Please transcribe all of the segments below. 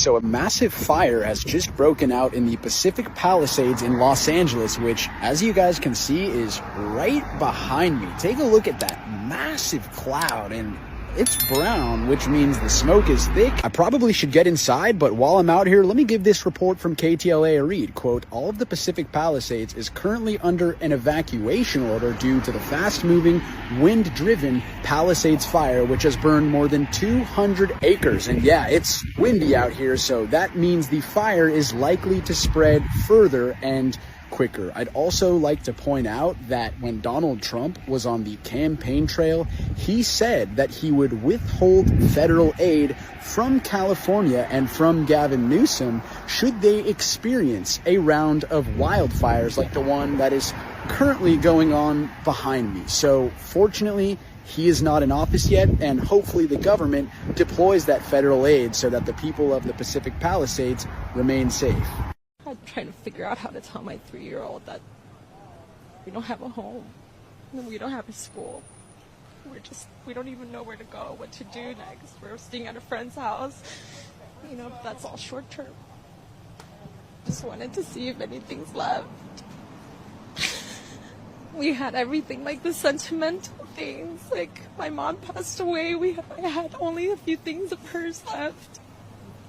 So a massive fire has just broken out in the Pacific Palisades in Los Angeles, which, as you guys can see, is right behind me. Take a look at that massive cloud, and it's brown, which means the smoke is thick. I probably should get inside, but while I'm out here, let me give this report from KTLA a read. Quote, all of the Pacific Palisades is currently under an evacuation order due to the fast-moving, wind-driven Palisades fire, which has burned more than 200 acres. And yeah, it's windy out here, so that means the fire is likely to spread further and quicker. I'd also like to point out that when Donald Trump was on the campaign trail, he said that he would withhold federal aid from California and from Gavin Newsom should they experience a round of wildfires like the one that is currently going on behind me. So fortunately, he is not in office yet, and hopefully the government deploys that federal aid so that the people of the Pacific Palisades remain safe. I'm trying to figure out how to tell my 3-year-old that we don't have a home, and we don't have a school. We don't even know where to go, what to do next. We're staying at a friend's house. You know, that's all short term. Just wanted to see if anything's left. We had everything, like the sentimental things. Like, my mom passed away. I had only a few things of hers left.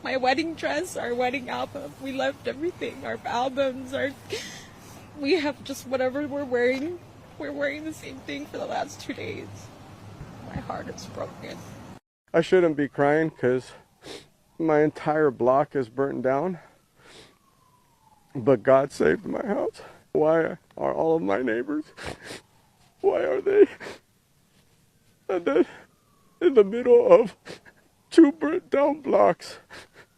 My wedding dress, our wedding album, we left everything, our albums, we have just whatever we're wearing. We're wearing the same thing for the last 2 days. My heart is broken. I shouldn't be crying because my entire block is burnt down, but God saved my house. Why are all of my neighbors, why are they? And then in the middle of 2 burnt down blocks,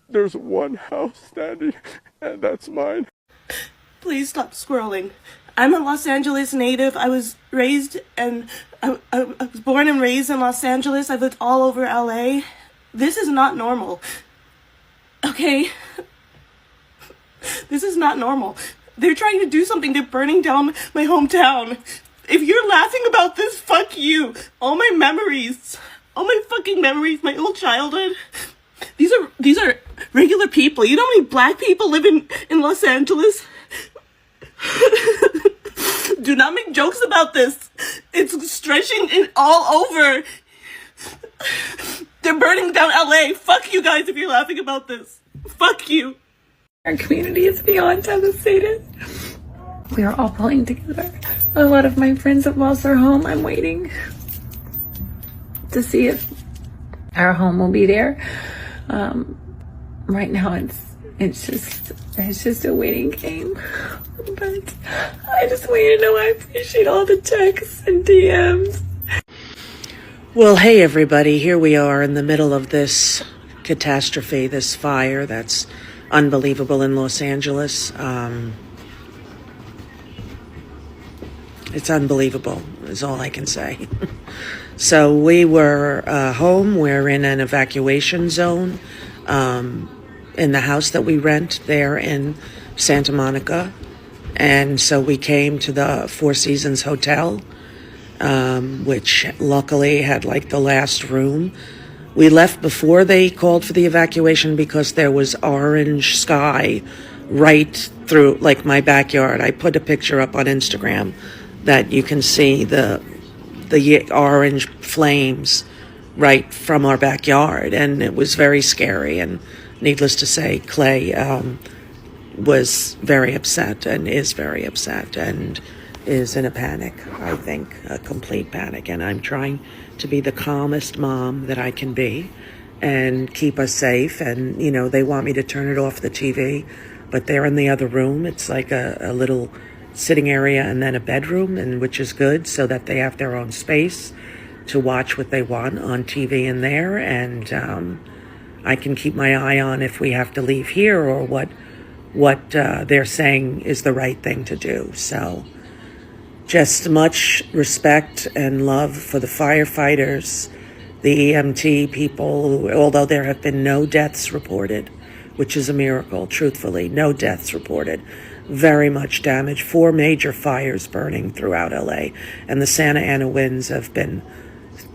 there's one house standing, and that's mine. Please stop scrolling. I'm a Los Angeles native. I was raised and I was born and raised in Los Angeles. I've lived all over LA. This is not normal. Okay? This is not normal. They're trying to do something. They're burning down my hometown. If you're laughing about this, fuck you. All my memories, all my fucking memories, my old childhood. These are regular people. You know how many black people live in Los Angeles? Do not make jokes about this. It's stretching it all over. They're burning down LA. Fuck you guys if you're laughing about this. Fuck you. Our community is beyond devastated. We are all pulling together. A lot of my friends have lost their home. I'm waiting to see if our home will be there. Right now it's just a waiting game. But I just want you to know I appreciate all the texts and DMs. Well, hey everybody, here we are in the middle of this catastrophe, this fire that's unbelievable in Los Angeles. It's unbelievable, is all I can say. So we were home. We're in an evacuation zone in the house that we rent there in Santa Monica. And so we came to the Four Seasons Hotel, which luckily had like the last room. We left before they called for the evacuation because there was orange sky right through like my backyard. I put a picture up on Instagram that you can see the orange flames right from our backyard, and it was very scary. And needless to say, Clay was very upset and is very upset and is in a panic, I think, a complete panic. And I'm trying to be the calmest mom that I can be and keep us safe. And, you know, they want me to turn it off the TV, but they're in the other room. It's like a little sitting area and then a bedroom, and which is good so that they have their own space to watch what they want on TV in there. And I can keep my eye on if we have to leave here or what they're saying is the right thing to do. So just much respect and love for the firefighters, the EMT people, although there have been no deaths reported, which is a miracle, truthfully, no deaths reported. Very much damage, 4 major fires burning throughout LA, and the Santa Ana winds have been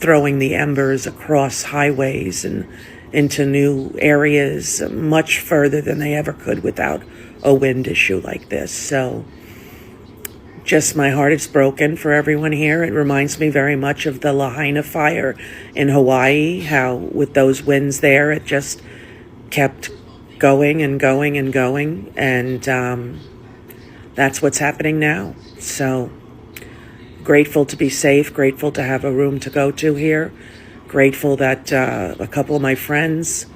throwing the embers across highways and into new areas much further than they ever could without a wind issue like this. So just my heart is broken for everyone here. It reminds me very much of the Lahaina fire in Hawaii, how with those winds there, it just kept going and going and going. And that's what's happening now. So grateful to be safe, grateful to have a room to go to here, grateful that a couple of my friends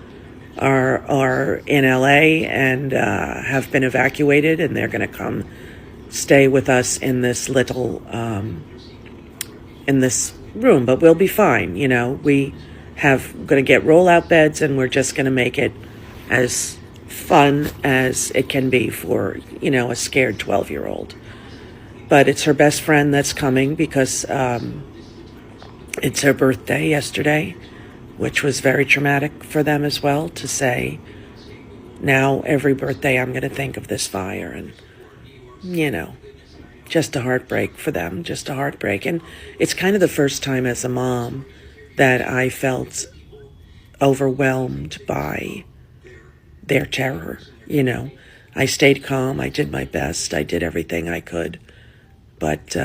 are in LA and have been evacuated, and they're going to come stay with us in this little in this room. But we'll be fine. You know, we have going to get rollout beds, and we're just going to make it as fun as it can be for, you know, a scared 12-year-old. But it's her best friend that's coming because it's her birthday yesterday, which was very traumatic for them as well, to say, now every birthday I'm going to think of this fire. And, you know, just a heartbreak for them, just a heartbreak. And it's kind of the first time as a mom that I felt overwhelmed by their terror. You know, I stayed calm, I did my best, I did everything I could, but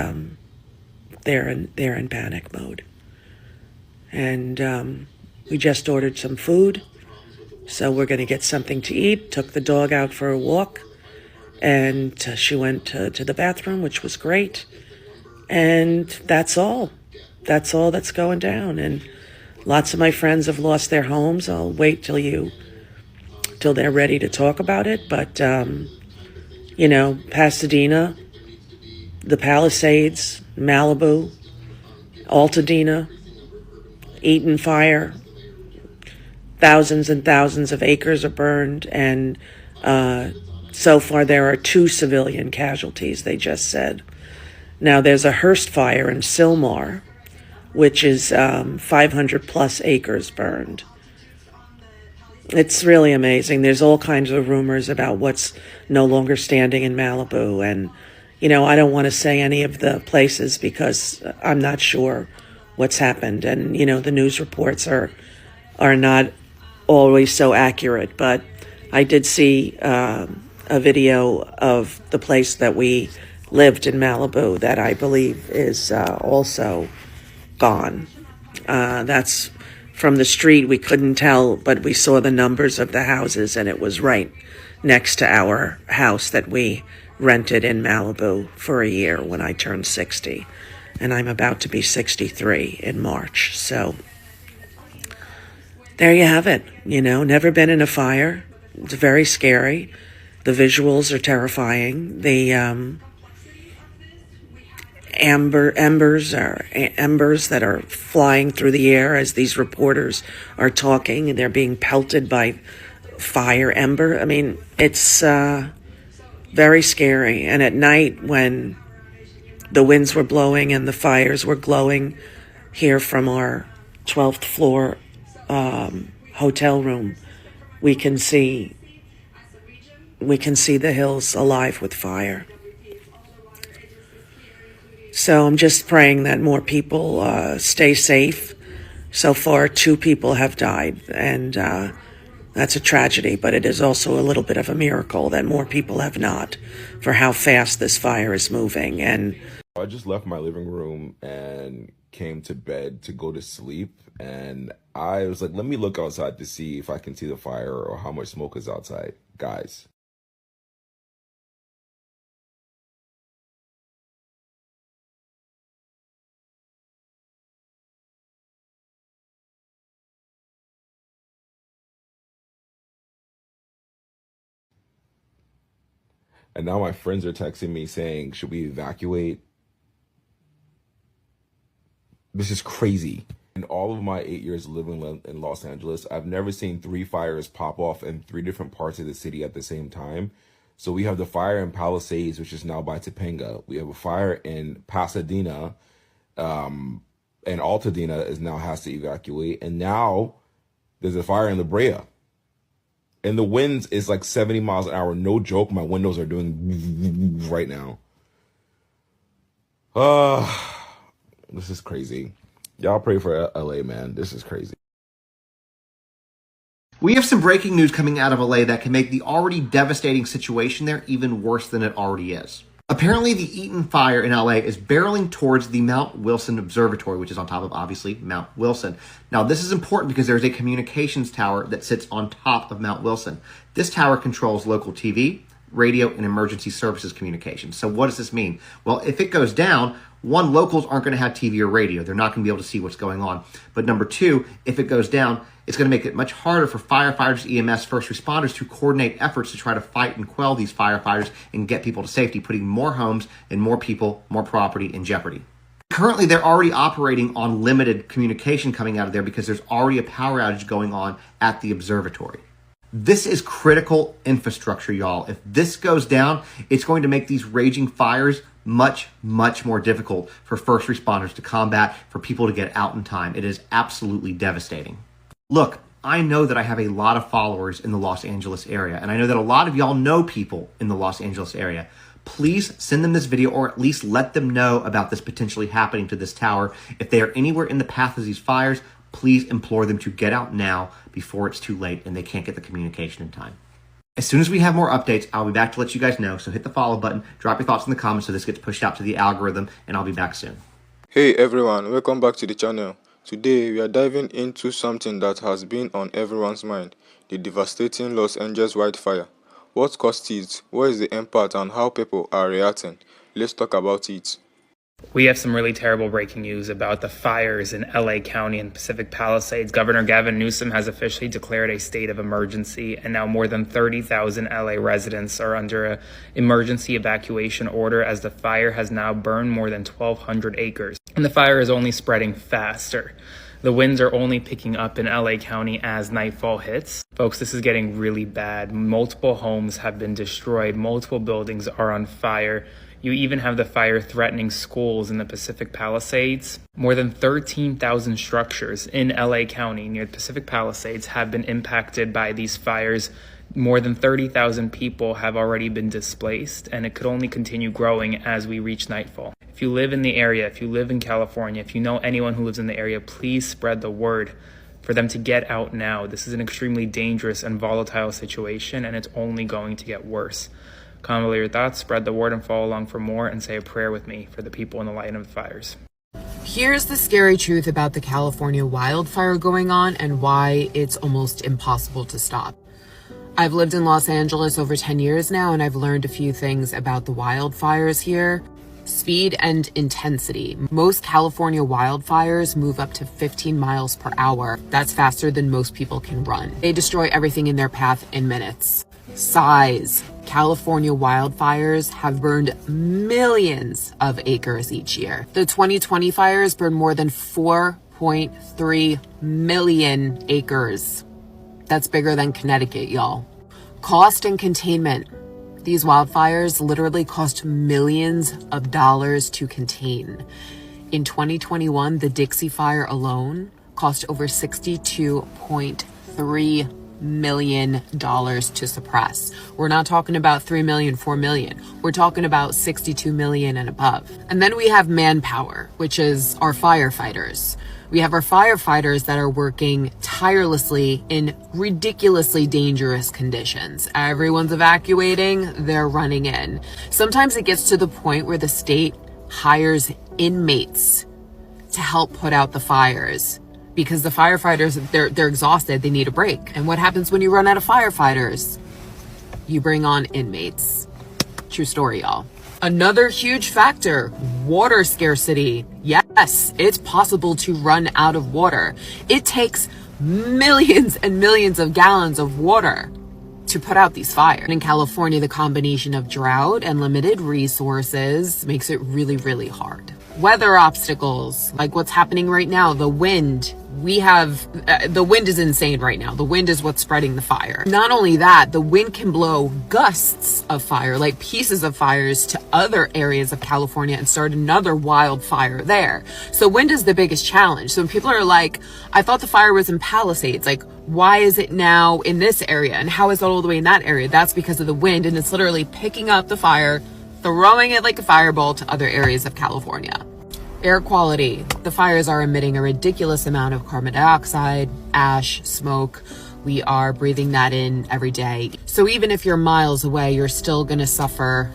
they're in panic mode. And we just ordered some food, so we're going to get something to eat. Took the dog out for a walk, and she went to the bathroom, which was great. And that's all. That's all that's going down. And lots of my friends have lost their homes. I'll wait till they're ready to talk about it. But, you know, Pasadena, the Palisades, Malibu, Altadena, Eaton fire, thousands and thousands of acres are burned, and so far there are 2 civilian casualties, they just said. Now there's a Hearst fire in Sylmar, which is 500 plus acres burned. It's really amazing. There's all kinds of rumors about what's no longer standing in Malibu, and you know, I don't want to say any of the places because I'm not sure what's happened. And, you know, the news reports are not always so accurate. But I did see a video of the place that we lived in Malibu that I believe is also gone. That's from the street. We couldn't tell, but we saw the numbers of the houses, and it was right next to our house that we rented in Malibu for a year when I turned 60. And I'm about to be 63 in March. So there you have it. You know, never been in a fire. It's very scary. The visuals are terrifying. The embers that are flying through the air as these reporters are talking, and they're being pelted by fire ember. I mean, it's very scary. And at night when the winds were blowing and the fires were glowing here from our 12th floor hotel room, we can see the hills alive with fire. So I'm just praying that more people stay safe. So far, 2 people have died, and that's a tragedy, but it is also a little bit of a miracle that more people have not, for how fast this fire is moving. And I just left my living room and came to bed to go to sleep, and I was like, let me look outside to see if I can see the fire or how much smoke is outside. Guys, and now my friends are texting me saying, should we evacuate? This is crazy. In all of my 8 years living in Los Angeles, I've never seen 3 fires pop off in 3 different parts of the city at the same time. So we have the fire in Palisades, which is now by Topanga. We have a fire in Pasadena, and Altadena has to evacuate. And now there's a fire in La Brea. And the winds is like 70 miles an hour. No joke. My windows are doing right now. This is crazy. Y'all pray for LA, man. This is crazy. We have some breaking news coming out of LA that can make the already devastating situation there even worse than it already is. Apparently, the Eaton fire in LA is barreling towards the Mount Wilson Observatory, which is on top of, obviously, Mount Wilson. Now, this is important because there's a communications tower that sits on top of Mount Wilson. This tower controls local TV, radio, and emergency services communications. So what does this mean? Well, if it goes down, one, locals aren't going to have TV or radio. They're not going to be able to see what's going on. But number two, if it goes down, it's going to make it much harder for firefighters, EMS, first responders to coordinate efforts to try to fight and quell these firefighters and get people to safety, putting more homes and more people, more property in jeopardy. Currently, they're already operating on limited communication coming out of there because there's already a power outage going on at the observatory. This is critical infrastructure, y'all. If this goes down, it's going to make these raging fires much, much more difficult for first responders to combat, for people to get out in time. It is absolutely devastating. Look, I know that I have a lot of followers in the Los Angeles area, and I know that a lot of y'all know people in the Los Angeles area. Please send them this video, or at least let them know about this potentially happening to this tower. If they are anywhere in the path of these fires, please implore them to get out now before it's too late and they can't get the communication in time. As soon as we have more updates, I'll be back to let you guys know. So hit the follow button, drop your thoughts in the comments so this gets pushed out to the algorithm, and I'll be back soon. Hey everyone, welcome back to the channel. Today we are diving into something that has been on everyone's mind, the devastating Los Angeles wildfire. What caused it, what is the impact, and how people are reacting? Let's talk about it. We have some really terrible breaking news about the fires in LA County and Pacific Palisades. Governor Gavin Newsom has officially declared a state of emergency, and now more than 30,000 LA residents are under an emergency evacuation order as the fire has now burned more than 1,200 acres. And the fire is only spreading faster. The winds are only picking up in LA County as nightfall hits. Folks, this is getting really bad. Multiple homes have been destroyed. Multiple buildings are on fire. You even have the fire threatening schools in the Pacific Palisades. More than 13,000 structures in LA County near the Pacific Palisades have been impacted by these fires. More than 30,000 people have already been displaced, and it could only continue growing as we reach nightfall. If you live in the area, if you live in California, if you know anyone who lives in the area, please spread the word for them to get out now. This is an extremely dangerous and volatile situation, and it's only going to get worse. Comment below your thoughts, spread the word, and follow along for more, and say a prayer with me for the people in the line of the fires. Here's the scary truth about the California wildfire going on and why it's almost impossible to stop. I've lived in Los Angeles over 10 years now, and I've learned a few things about the wildfires here. Speed and intensity. Most California wildfires move up to 15 miles per hour. That's faster than most people can run. They destroy everything in their path in minutes. Size. California wildfires have burned millions of acres each year. The 2020 fires burned more than 4.3 million acres. That's bigger than Connecticut, y'all. Cost and containment. These wildfires literally cost millions of dollars to contain. In 2021, the Dixie Fire alone cost over $62.3 million to suppress. We're not talking about 3 million, 4 million. We're talking about 62 million and above. And then we have manpower, which is our firefighters. We have our firefighters that are working tirelessly in ridiculously dangerous conditions. Everyone's evacuating, they're running in. Sometimes it gets to the point where the state hires inmates to help put out the fires because the firefighters, they're exhausted, they need a break. And what happens when you run out of firefighters? You bring on inmates. True story, y'all. Another huge factor, water scarcity. Yes, it's possible to run out of water. It takes millions and millions of gallons of water to put out these fires. In California, the combination of drought and limited resources makes it really, really hard. Weather obstacles, like what's happening right now, the wind. The wind is insane right now. The wind is what's spreading the fire. Not only that, the wind can blow gusts of fire, like pieces of fires, to other areas of California and start another wildfire there. So wind is the biggest challenge. So when people are like, I thought the fire was in Palisades, like, why is it now in this area? And how is it all the way in that area? That's because of the wind, and it's literally picking up the fire, throwing it like a fireball to other areas of California. Air quality. The fires are emitting a ridiculous amount of carbon dioxide, ash, smoke, We are breathing that in every day. So even if you're miles away, you're still going to suffer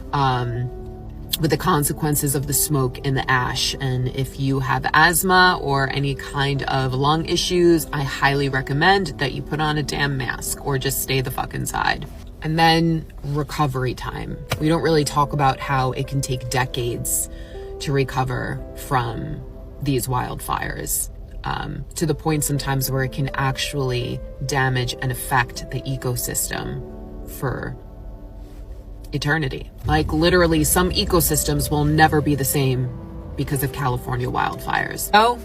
with the consequences of the smoke and the ash. And if you have asthma or any kind of lung issues, I highly recommend that you put on a damn mask or just stay the fuck inside. And then recovery time. We don't really talk about how it can take decades to recover from these wildfires, to the point sometimes where it can actually damage and affect the ecosystem for eternity. Like literally some ecosystems will never be the same because of California wildfires. So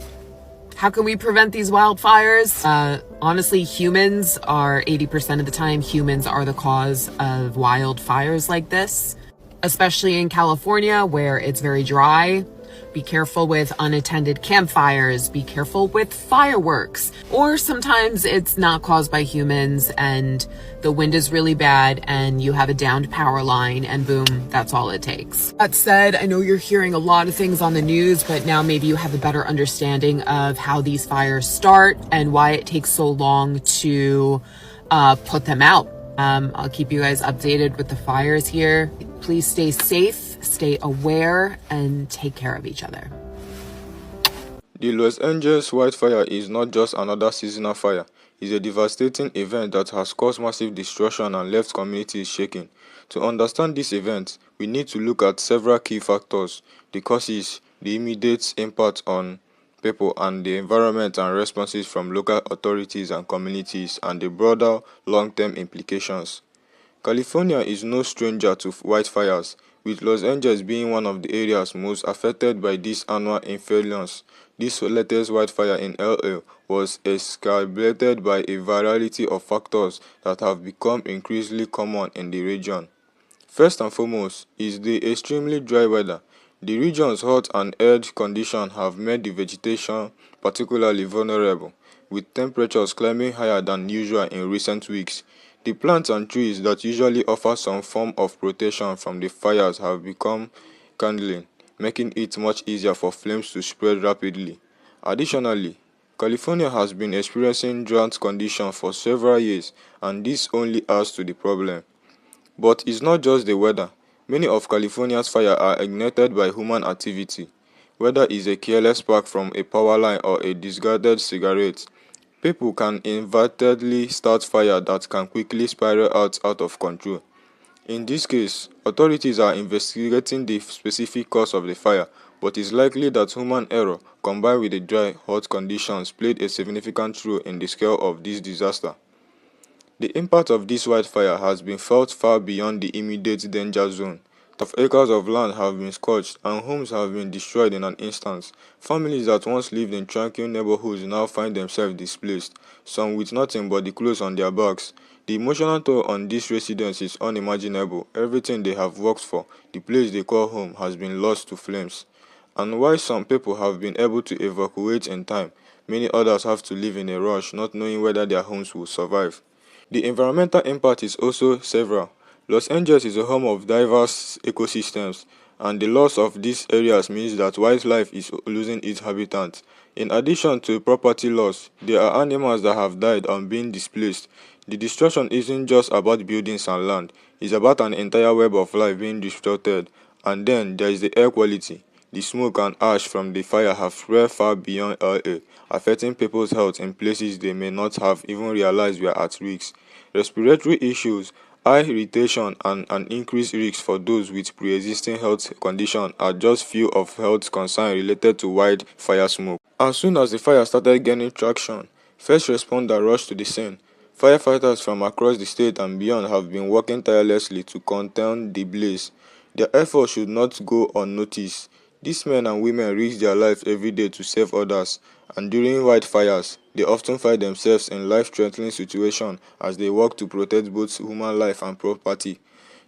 how can we prevent these wildfires? Honestly, humans are 80% of the time, humans are the cause of wildfires like this, especially in California where it's very dry. Be careful with unattended campfires. Be careful with fireworks. Or sometimes it's not caused by humans and the wind is really bad and you have a downed power line and boom, that's all it takes. That said, I know you're hearing a lot of things on the news, but now maybe you have a better understanding of how these fires start and why it takes so long to put them out. I'll keep you guys updated with the fires here. Please stay safe, stay aware, and take care of each other. The Los Angeles wildfire is not just another seasonal fire. It's a devastating event that has caused massive destruction and left communities shaking. To understand this event, we need to look at several key factors: the causes, the immediate impact on people and the environment, and responses from local authorities and communities, and the broader long-term implications. California is no stranger to wildfires, with Los Angeles being one of the areas most affected by this annual influence. This latest wildfire in LA was exacerbated by a variety of factors that have become increasingly common in the region. First and foremost is the extremely dry weather. The region's hot and arid conditions have made the vegetation particularly vulnerable, with temperatures climbing higher than usual in recent weeks. The plants and trees that usually offer some form of protection from the fires have become kindling, making it much easier for flames to spread rapidly. Additionally, California has been experiencing drought conditions for several years, and this only adds to the problem. But it's not just the weather. Many of California's fires are ignited by human activity, whether it's a careless spark from a power line or a discarded cigarette. People can inadvertently start fire that can quickly spiral out of control. In this case, authorities are investigating the specific cause of the fire, but it's likely that human error, combined with the dry, hot conditions, played a significant role in the scale of this disaster. The impact of this wildfire has been felt far beyond the immediate danger zone. Of acres of land have been scorched and homes have been destroyed in an instant. Families that once lived in tranquil neighborhoods now find themselves displaced, some with nothing but the clothes on their backs. The emotional toll on these residents is unimaginable. Everything they have worked for, the place they call home, has been lost to flames. And while some people have been able to evacuate in time, many others have to live in a rush, not knowing whether their homes will survive. The environmental impact is also several. Los Angeles is a home of diverse ecosystems, and the loss of these areas means that wildlife is losing its habitat. In addition to property loss, there are animals that have died and been displaced. The destruction isn't just about buildings and land, it's about an entire web of life being disrupted. And then there is the air quality. The smoke and ash from the fire have spread far beyond LA, affecting people's health in places they may not have even realized were at risk. Respiratory issues, eye irritation, and an increased risk for those with pre-existing health conditions are just few of health concerns related to wildfire smoke. As soon as the fire started gaining traction, first responders rushed to the scene. Firefighters from across the state and beyond have been working tirelessly to contain the blaze. Their efforts should not go unnoticed. These men and women risk their lives every day to save others, and during wildfires, they often find themselves in life-threatening situations as they work to protect both human life and property.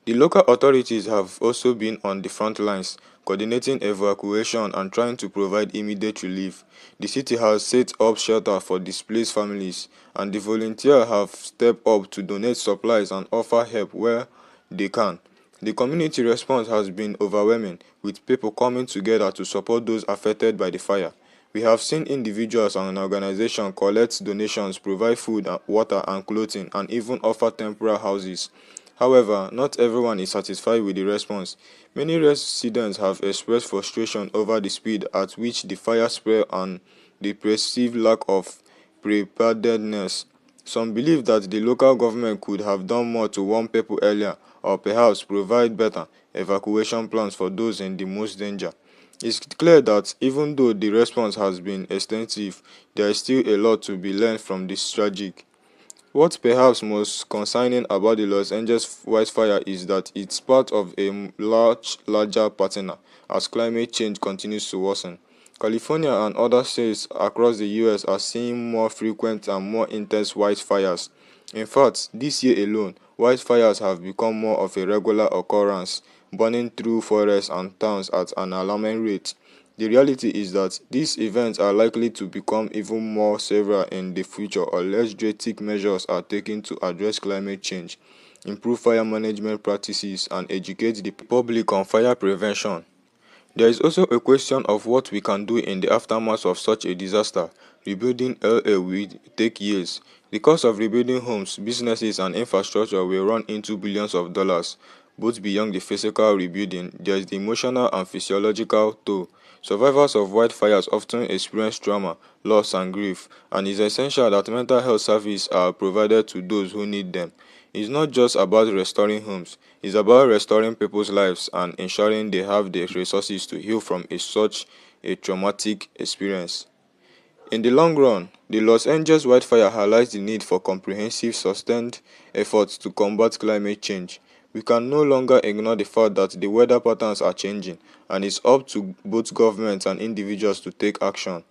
The local authorities have also been on the front lines, coordinating evacuation and trying to provide immediate relief. The city has set up shelter for displaced families, and the volunteers have stepped up to donate supplies and offer help where they can. The community response has been overwhelming, with people coming together to support those affected by the fire. We have seen individuals and organizations collect donations, provide food, water, and clothing, and even offer temporary houses. However, not everyone is satisfied with the response. Many residents have expressed frustration over the speed at which the fire spread and the perceived lack of preparedness. Some believe that the local government could have done more to warn people earlier, or perhaps provide better evacuation plans for those in the most danger. It's clear that even though the response has been extensive, there is still a lot to be learned from this tragic. What's perhaps most concerning about the Los Angeles wildfire is that it's part of a larger pattern as climate change continues to worsen. California and other states across the US are seeing more frequent and more intense wildfires. In fact, this year alone, wildfires have become more of a regular occurrence, burning through forests and towns at an alarming rate. The reality is that these events are likely to become even more severe in the future unless drastic measures are taken to address climate change, improve fire management practices, and educate the public on fire prevention. There is also a question of what we can do in the aftermath of such a disaster. Rebuilding LA will take years. The cost of rebuilding homes, businesses, and infrastructure will run into billions of dollars. Both beyond the physical rebuilding, there is the emotional and physiological toll. Survivors of wildfires often experience trauma, loss, and grief, and it's essential that mental health services are provided to those who need them. It's not just about restoring homes, it's about restoring people's lives and ensuring they have the resources to heal from such a traumatic experience. In the long run, the Los Angeles wildfire highlights the need for comprehensive, sustained efforts to combat climate change. We can no longer ignore the fact that the weather patterns are changing, and it's up to both governments and individuals to take action.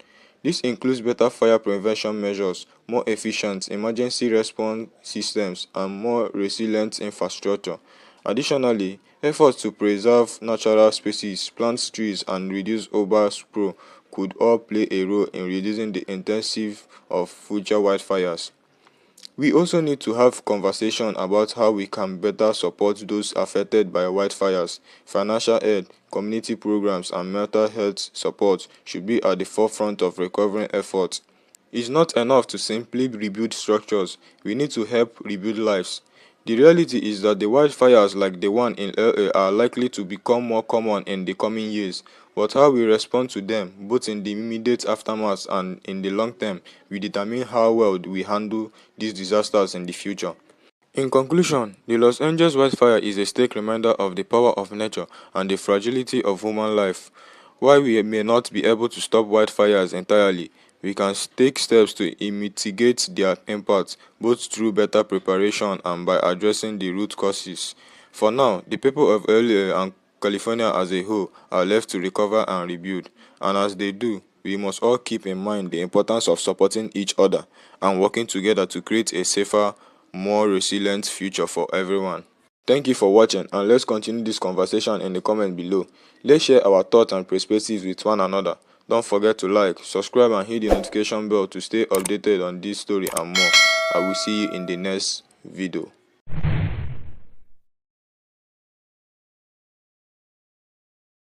This includes better fire prevention measures, more efficient emergency response systems, and more resilient infrastructure. Additionally, efforts to preserve natural species, plant trees, and reduce overspraw could all play a role in reducing the intensity of future wildfires. We also need to have conversation about how we can better support those affected by wildfires. Financial aid, community programs, and mental health support should be at the forefront of recovery efforts. It's not enough to simply rebuild structures, we need to help rebuild lives. The reality is that the wildfires like the one in LA are likely to become more common in the coming years, but how we respond to them, both in the immediate aftermath and in the long term, will determine how well we handle these disasters in the future. In conclusion, the Los Angeles wildfire is a stark reminder of the power of nature and the fragility of human life. While we may not be able to stop wildfires entirely, we can take steps to mitigate their impact, both through better preparation and by addressing the root causes. For now, the people of LA and California as a whole are left to recover and rebuild, and as they do, we must all keep in mind the importance of supporting each other and working together to create a safer, more resilient future for everyone. Thank you for watching, and let's continue this conversation in the comment below. Let's share our thoughts and perspectives with one another. Don't forget to like, subscribe, and hit the notification bell to stay updated on this story and more. I will see you in the next video.